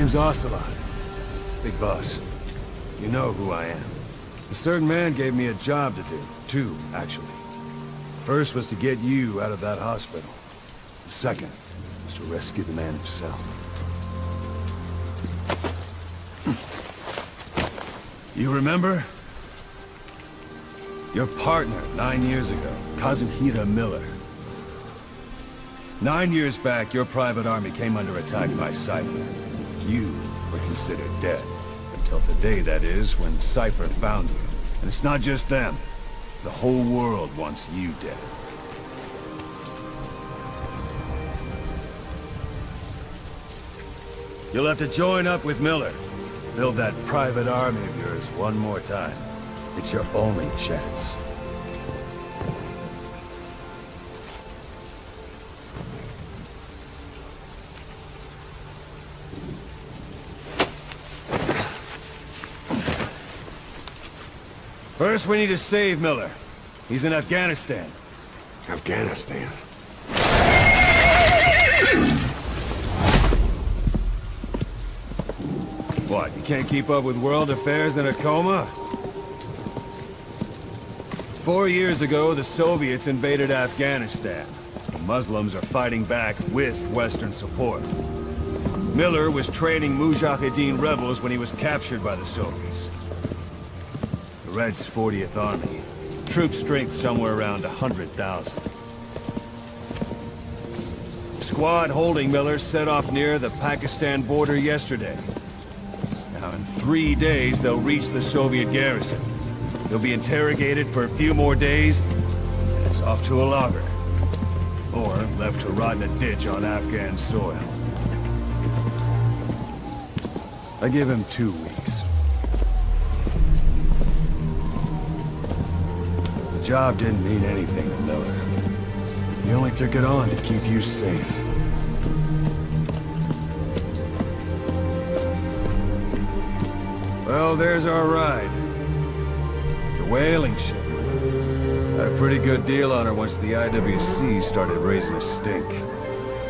name's Ocelot. Big boss. You know who I am. A certain man gave me a job to do. Two, actually. First was to get you out of that hospital. The second was to rescue the man himself. You remember? Your partner 9 years ago, Kazuhira Miller. 9 years back, your private army came under attack by Cypher. You were considered dead. Until today, that is, when Cypher found you. And it's not just them. The whole world wants you dead. You'll have to join up with Miller. Build that private army of yours one more time. It's your only chance. First, we need to save Miller. He's in Afghanistan. Afghanistan? What, you can't keep up with world affairs in a coma? 4 years ago, the Soviets invaded Afghanistan. The Muslims are fighting back with Western support. Miller was training Mujahideen rebels when he was captured by the Soviets. The Red's 40th Army. Troop strength somewhere around 100,000. The squad holding Miller set off near the Pakistan border yesterday. Now in 3 days, they'll reach the Soviet garrison. They'll be interrogated for a few more days, and it's off to a lager. Or left to rot in a ditch on Afghan soil. I give him 2 weeks. The job didn't mean anything to Miller. He only took it on to keep you safe. Well, there's our ride. It's a whaling ship. Had a pretty good deal on her once the IWC started raising a stink.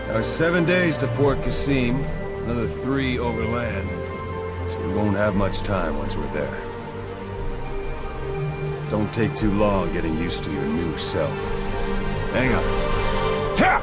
Now 7 days to Port Qasim, another 3 overland. So we won't have much time once we're there. Don't take too long getting used to your new self. Hang on. Ha!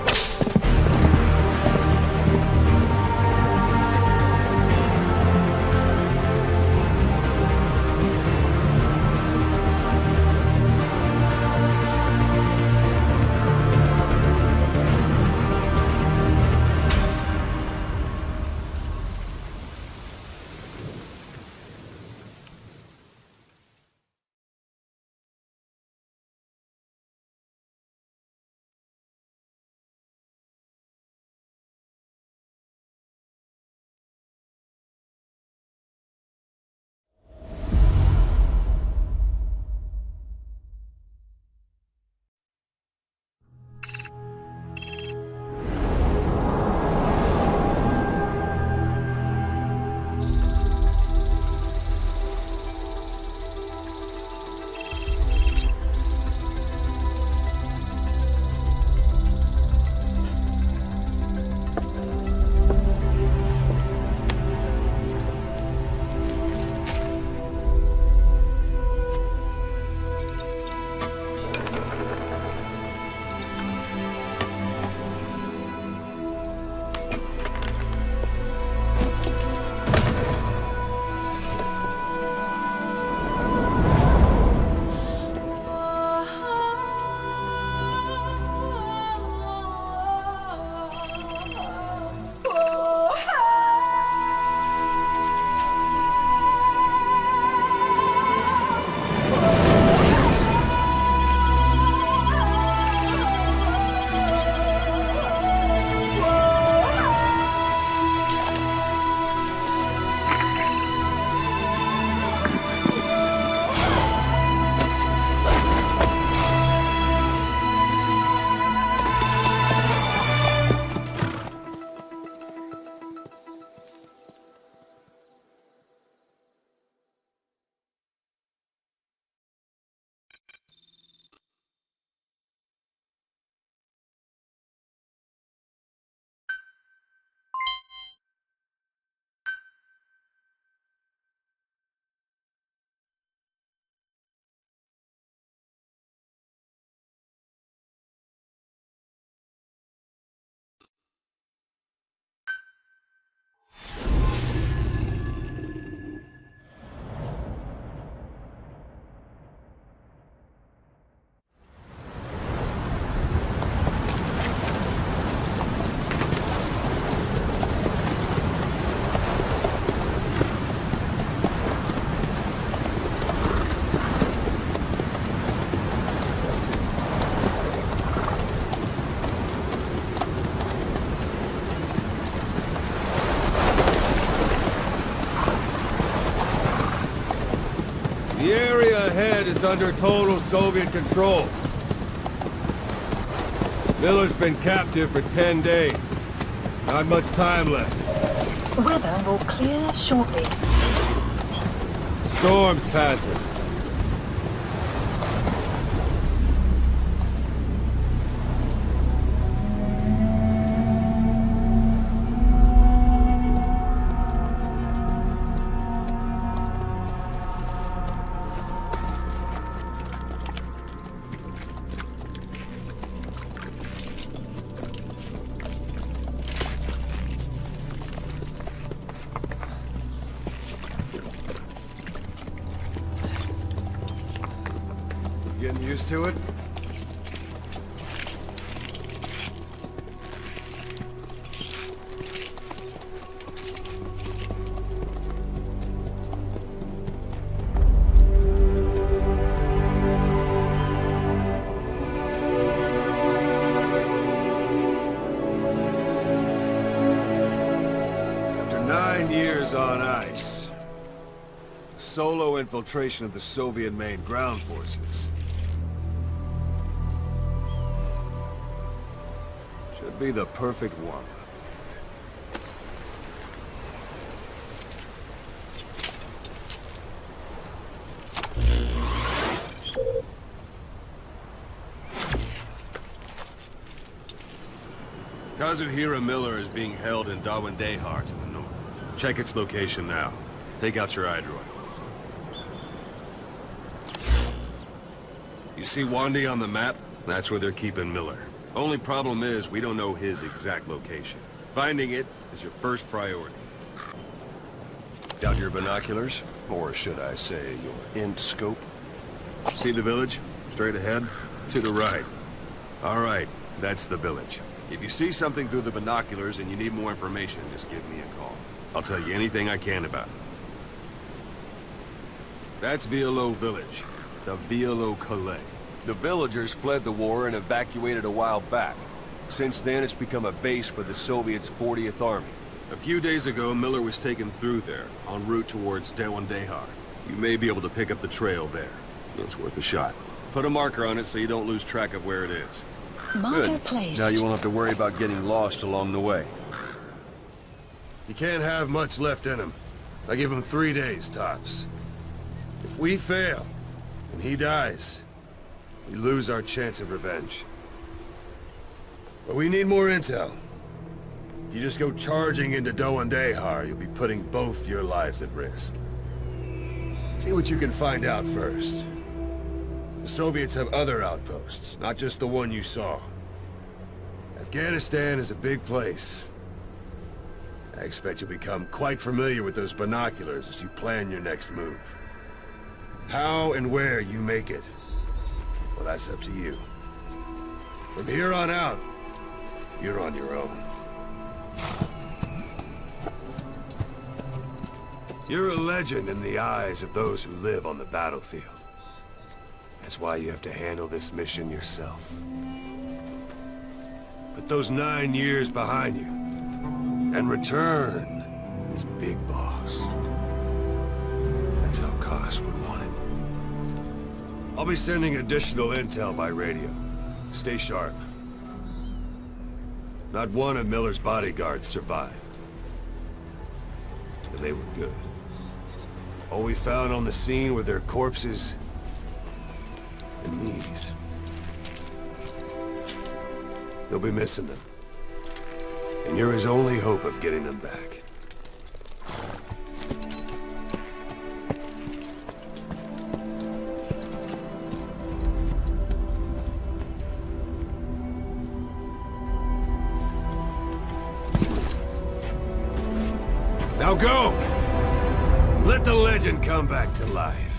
is under total Soviet control. Miller's been captive for 10 days. Not much time left. Weather will clear shortly. Storm's passing. Getting used to it? After 9 years on ice, solo infiltration of the Soviet main ground forces should be the perfect one. Kazuhira Miller is being held in Dawandehar to the north. Check its location now. Take out your iDroid. You see Wandi on the map? That's where they're keeping Miller. Only problem is, we don't know his exact location. Finding it is your first priority. Got your binoculars? Or should I say, your int scope? See the village? Straight ahead? To the right. All right, that's the village. If you see something through the binoculars and you need more information, just give me a call. I'll tell you anything I can about it. That's Violo Village. The Violo Calais. The villagers fled the war and evacuated a while back. Since then, it's become a base for the Soviets' 40th Army. A few days ago, Miller was taken through there, en route towards Dawandehar. You may be able to pick up the trail there. It's worth a shot. Put a marker on it so you don't lose track of where it is. Marker Good. placed. Now you won't have to worry about getting lost along the way. You can't have much left in him. I give him 3 days, tops. If we fail, and he dies, we lose our chance of revenge. But we need more intel. If you just go charging into Dawandehar, you'll be putting both your lives at risk. See what you can find out first. The Soviets have other outposts, not just the one you saw. Afghanistan is a big place. I expect you'll become quite familiar with those binoculars as you plan your next move. How and where you make it, well, that's up to you. From here on out, you're on your own. You're a legend in the eyes of those who live on the battlefield. That's why you have to handle this mission yourself. Put those 9 years behind you, and return as Big Boss. That's how Koss would want it. I'll be sending additional intel by radio. Stay sharp. Not one of Miller's bodyguards survived. And they were good. All we found on the scene were their corpses and knees. You'll be missing them. And you're his only hope of getting them back. Now go! Let the legend come back to life.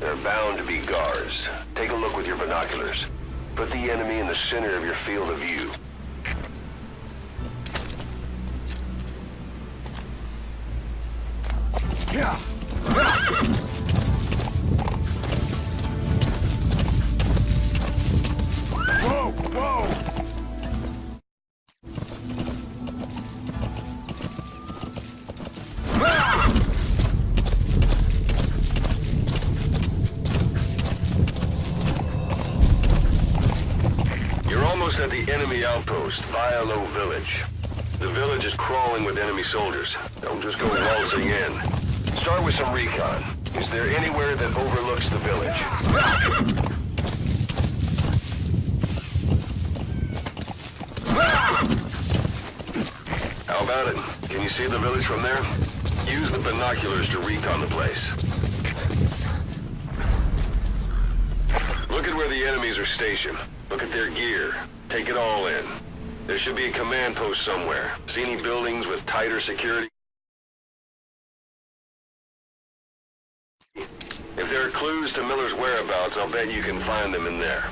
There are bound to be guards. Take a look with your binoculars. Put the enemy in the center of your field of view. Yeah. Whoa, whoa! You're almost at the enemy outpost, Vialo Village. The village is crawling with enemy soldiers. Don't just go waltzing in. Start with some recon. Is there anywhere that overlooks the village? How about it? Can you see the village from there? Use the binoculars to recon the place. Look at where the enemies are stationed. Look at their gear. Take it all in. There should be a command post somewhere. See any buildings with tighter security? If there are clues to Miller's whereabouts, I'll bet you can find them in there.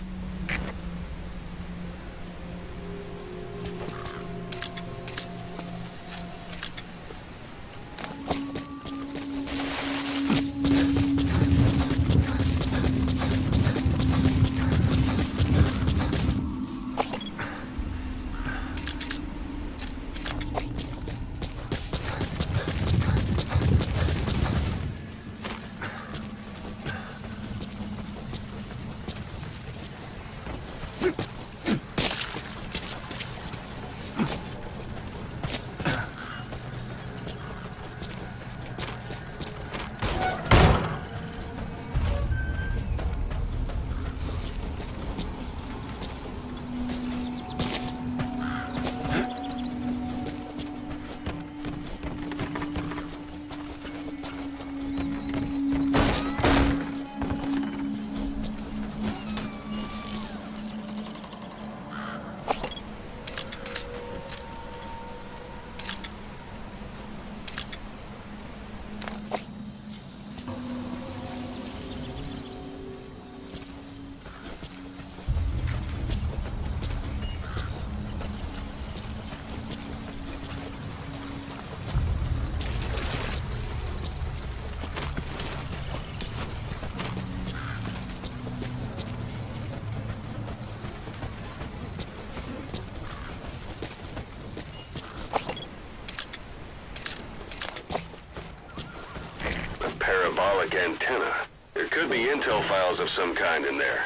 Parabolic antenna. There could be intel files of some kind in there.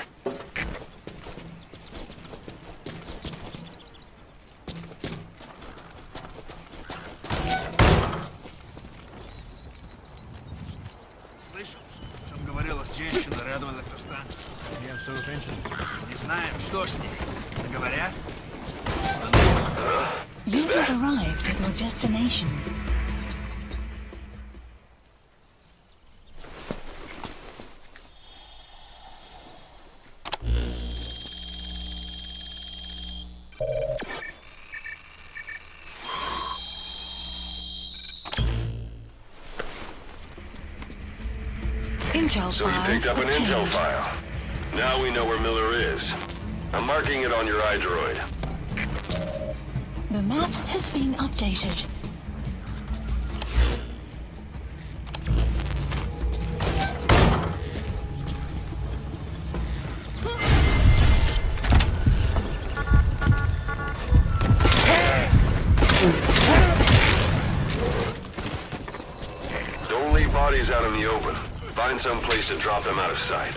Слышал, о чем говорила женщина рядом от электростанции? Я все женщин. Не знаем, что с ней. Говорят? You have arrived at your destination. Intel So you file picked up an intel obtained. file. Now we know where Miller is. I'm marking it on your iDroid. The map has been updated. Don't leave bodies out in the open. Find some place to drop them out of sight.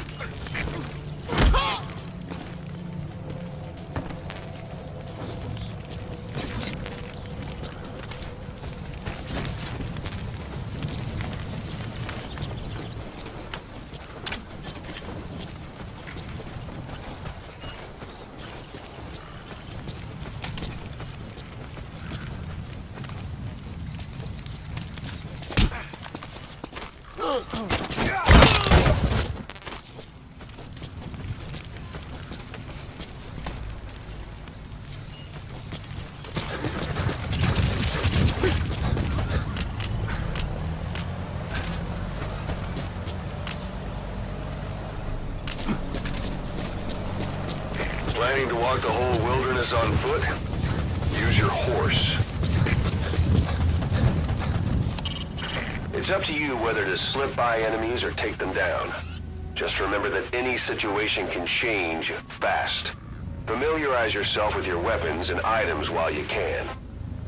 Planning to walk the whole wilderness on foot? Use your horse. It's up to you whether to slip by enemies or take them down. Just remember that any situation can change fast. Familiarize yourself with your weapons and items while you can.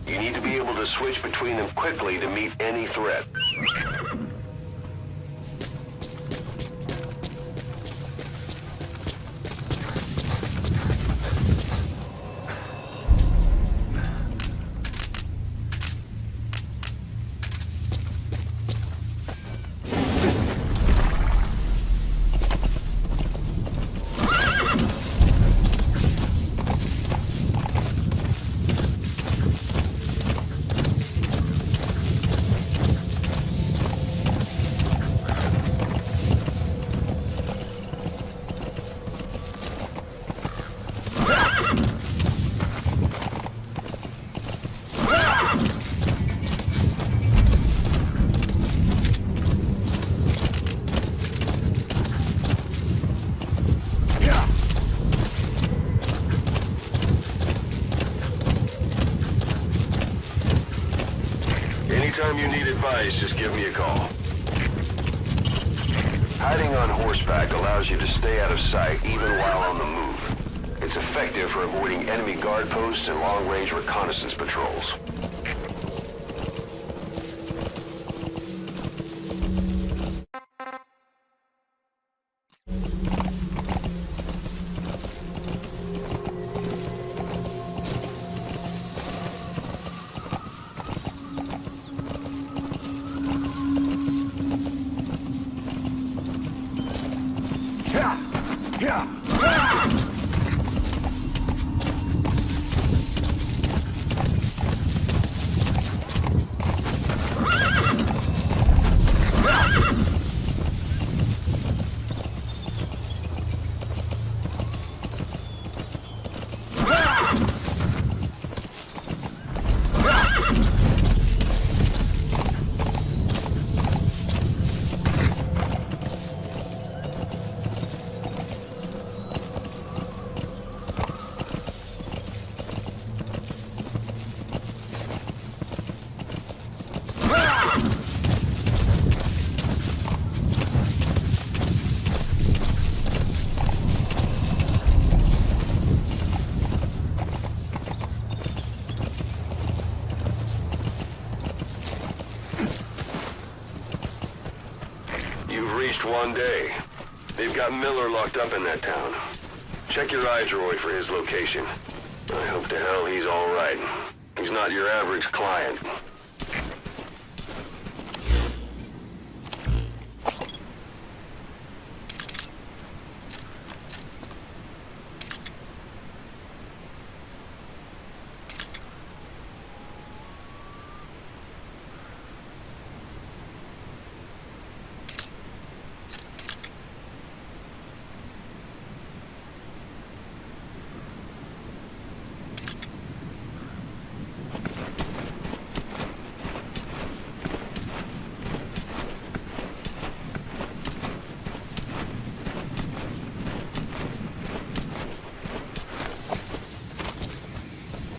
You need to be able to switch between them quickly to meet any threat. Anytime you need advice, just give me a call. Hiding on horseback allows you to stay out of sight even while on the move. It's effective for avoiding enemy guard posts and long-range reconnaissance patrols. You've reached one day. They've got Miller locked up in that town. Check your iDroid for his location. I hope to hell he's all right. He's not your average client.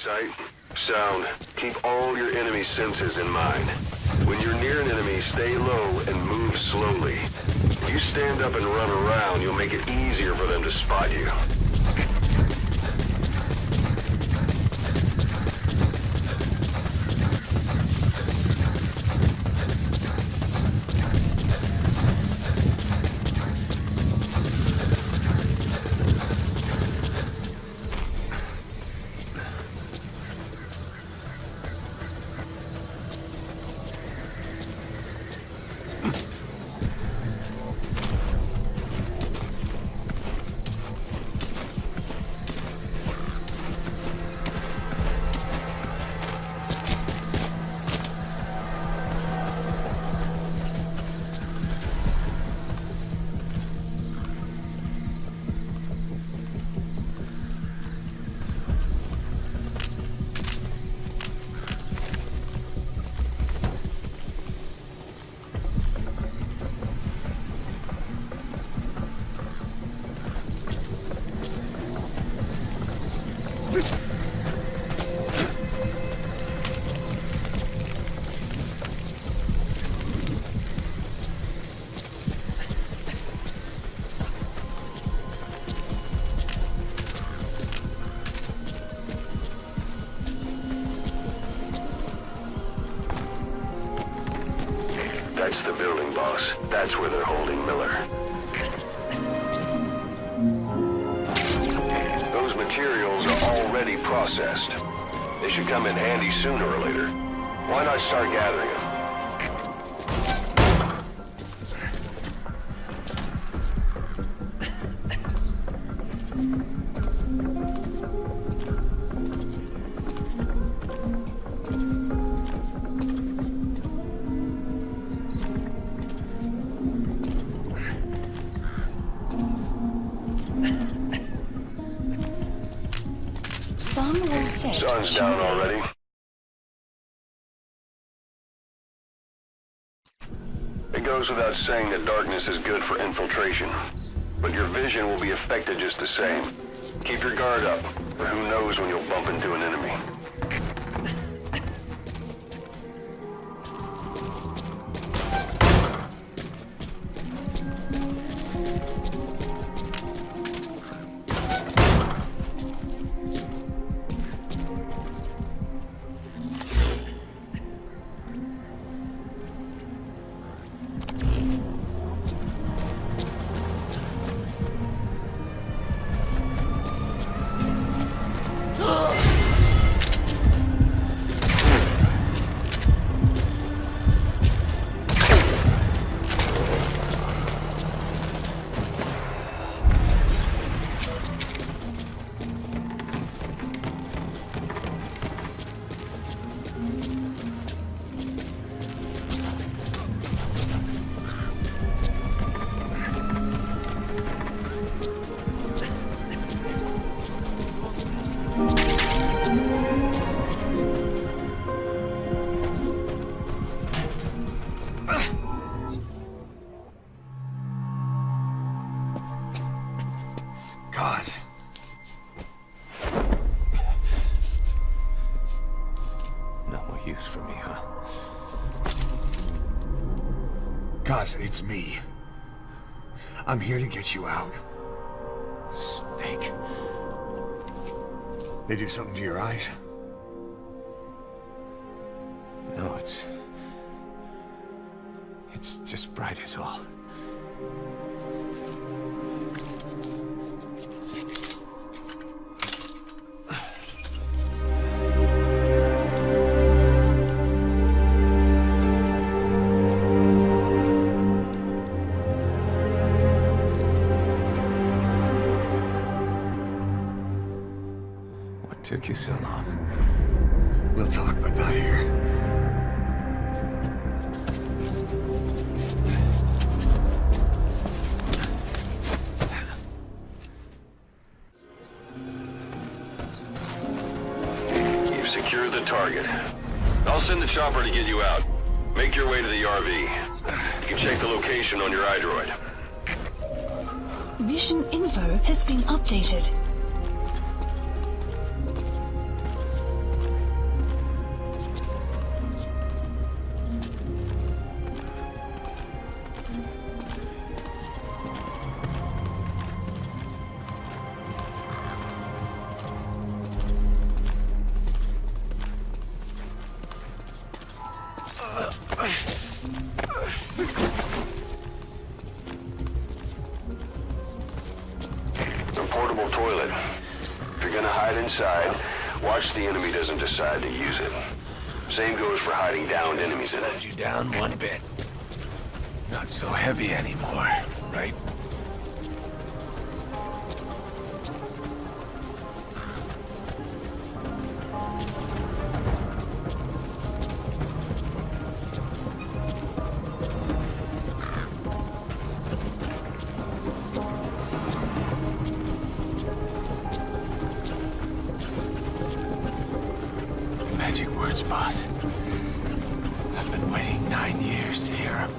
Sight, sound, keep all your enemy senses in mind. When you're near an enemy, stay low and move slowly. If you stand up and run around, you'll make it easier for them to spot you. That's the building, boss. That's where they're holding Miller. Those materials are already processed. They should come in handy sooner or later. Why not start gathering them? Sun will set. Sun's down already. It goes without saying that darkness is good for infiltration, but your vision will be affected just the same. Keep your guard up, for who knows when you'll bump into an enemy. God. No more use for me, huh? Cos, it's me. I'm here to get you out. Snake. They do something to your eyes? No, it's just bright as all. What took you so long? We'll talk, but not here. You've secured the target. I'll send the chopper to get you out. Make your way to the RV. You can check the location on your iDroid. Mission info has been updated. A portable toilet. If you're gonna hide inside, watch the enemy doesn't decide to use it. Same goes for hiding downed enemies in it. Slowed you down one bit. Not so heavy anymore, right? Magic words, boss. I've been waiting 9 years to hear them.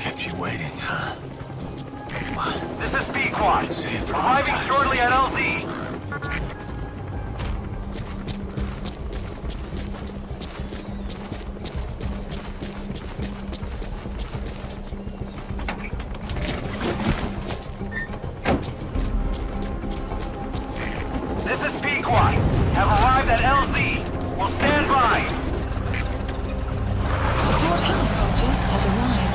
Kept you waiting, huh? Come on. This is Pequod. Say it for Arriving all times. shortly at LZ. This is Pequod. Have arrived at LZ. Will stand by. Support helicopter has arrived.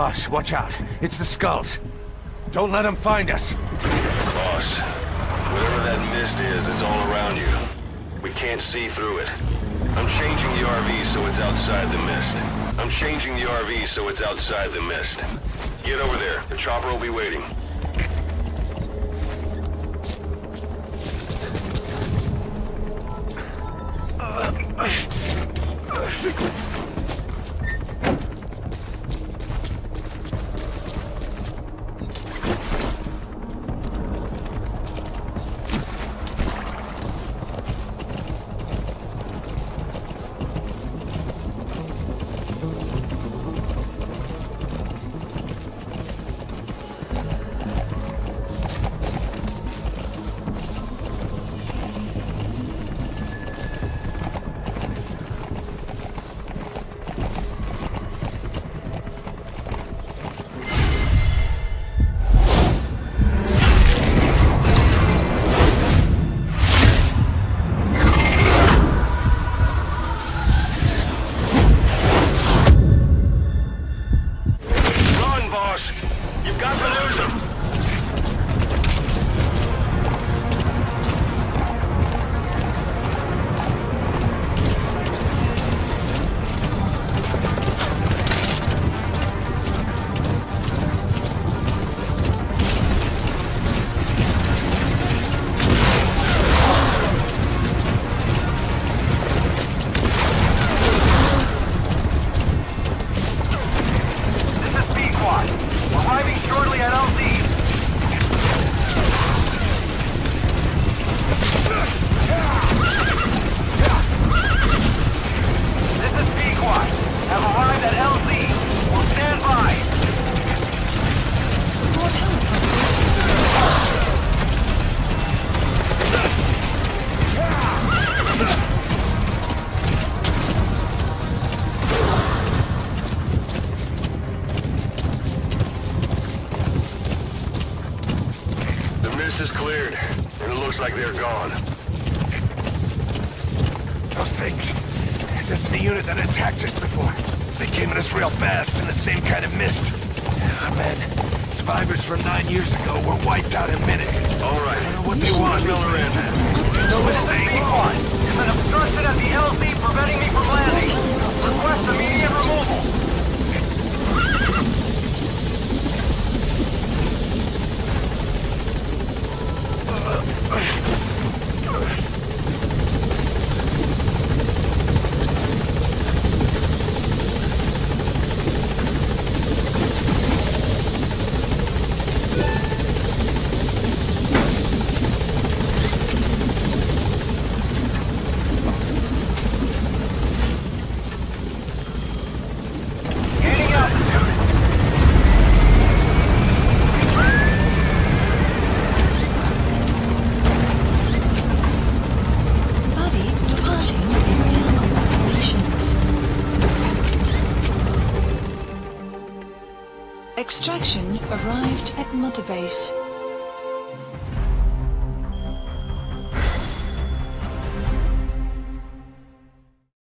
Boss, watch out. It's the skulls. Don't let them find us. Boss, whatever that mist is, it's all around you. We can't see through it. I'm changing the RV so it's outside the mist. I'm changing the RV so it's outside the mist. Get over there. The chopper will be waiting. You've got to lose him! Arriving shortly at LZ. This is Pequot. Have arrived at LZ. We'll stand by. Support helicopter is The mist is cleared, and it looks like they're gone. Those things. That's the unit that attacked us before. They came at us real fast in the same kind of mist. Oh, man. Survivors from 9 years ago were wiped out in minutes. All right. I don't know what they want. Miller in. No mistake. Pequot. There's an obstruction at the LZ preventing me from landing. Request immediate removal. Extraction arrived at Mother Base.